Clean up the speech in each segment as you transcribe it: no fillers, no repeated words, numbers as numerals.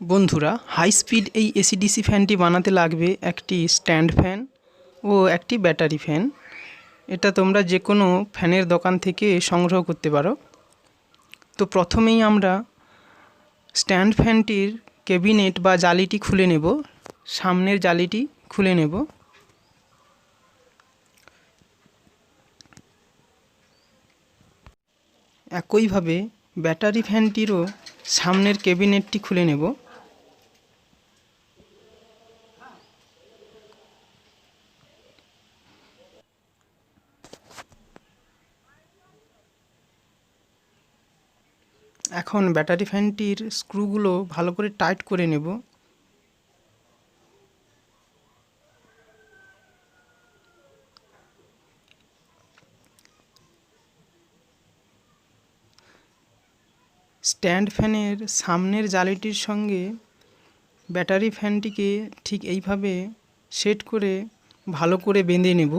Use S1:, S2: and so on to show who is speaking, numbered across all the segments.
S1: বন্ধুরা, high speed এই AC DC ফ্যানটি বানাতে লাগবে একটি স্ট্যান্ড ফ্যান ও একটি ব্যাটারি ফ্যান। এটা তোমরা যে কোনো ফ্যানের দোকান থেকে সংগ্রহ করতে পারো। তো প্রথমেই আমরা স্ট্যান্ড ফ্যানটির ক্যাবিনেট বা জালিটি খুলে নেব। সামনের জালিটি খুলে নেব। একইভাবে ব্যাটারি ফ্যানটিরও সামনের ক্যাবিনেটটি খুলে নেব। এখন ব্যাটারি ফ্যানটির স্ক্রুগুলো ভালো করে টাইট করে নেব। স্ট্যান্ড ফ্যানের সামনের জালিটির সঙ্গে ব্যাটারি ফ্যানটিকে ঠিক এইভাবে সেট করে ভালো করে বেঁধে নেব।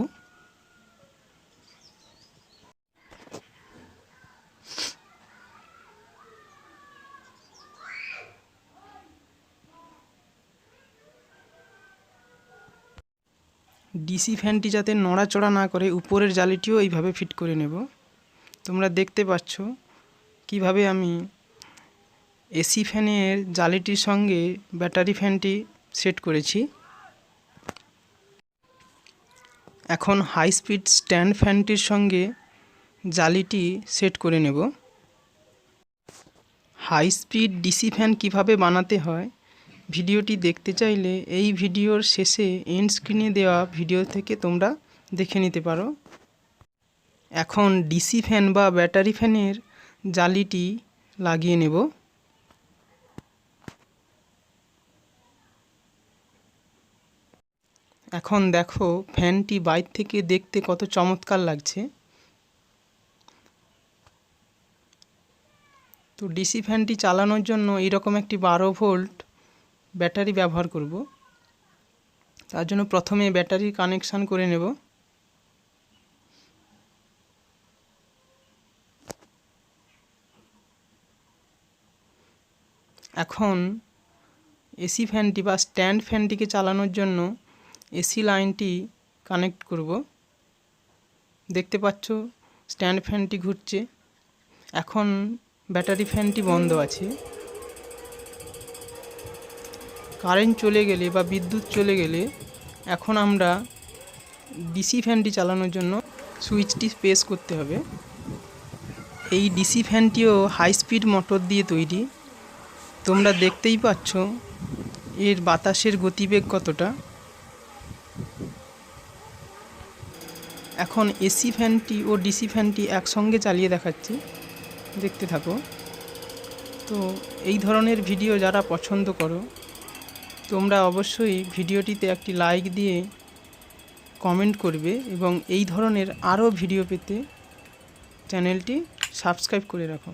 S1: ডিসি ফ্যানটি যাতে নড়াচড়া না করে উপরের জালিটিও এইভাবে ফিট করে নেব। তোমরা দেখতে পাচ্ছ কিভাবে আমি এসি ফ্যানের জালিটির সঙ্গে ব্যাটারি ফ্যানটি সেট করেছি। এখন হাই স্পিড স্ট্যান্ড ফ্যানটির সঙ্গে জালিটি সেট করে নেব। হাই স্পিড ডিসি ফ্যান কিভাবে বানাতে হয় ভিডিওটি দেখতে চাইলে এই ভিডিওর শেষে এন্ড স্ক্রিনে দেওয়া ভিডিও থেকে তোমরা দেখে নিতে পারো। এখন ডিসি ফ্যান বা ব্যাটারি ফ্যানের জালিটি লাগিয়ে নেব। এখন দেখো ফ্যানটি বাইরে থেকে দেখতে কত চমৎকার লাগছে। তো ডিসি ফ্যানটি চালানোর জন্য এইরকম একটি 12 ভোল্ট ব্যাটারি ব্যবহার করব। তার জন্য প্রথমে ব্যাটারির কানেকশান করে নেব। এখন এসি ফ্যানটি বা স্ট্যান্ড ফ্যানটিকে চালানোর জন্য এসি লাইনটি কানেক্ট করব। দেখতে পাচ্ছ স্ট্যান্ড ফ্যানটি ঘুরছে। এখন ব্যাটারি ফ্যানটি বন্ধ আছে। কারেন্ট চলে গেলে বা বিদ্যুৎ চলে গেলে এখন আমরা ডিসি ফ্যানটি চালানোর জন্য সুইচটি প্রেস করতে হবে। এই ডিসি ফ্যানটিও হাই স্পিড মোটর দিয়ে তৈরি। তোমরা দেখতেই পাচ্ছ এর বাতাসের গতিবেগ কতটা। এখন এসি ফ্যানটি ও ডিসি ফ্যানটি একসঙ্গে চালিয়ে দেখাচ্ছি, দেখতে থাকো। তো এই ধরনের ভিডিও যারা পছন্দ করো তোমরা অবশ্যই ভিডিওটিতে একটি লাইক দিয়ে কমেন্ট করবে এবং এই ধরনের আরও ভিডিও পেতে চ্যানেলটি সাবস্ক্রাইব করে রাখো।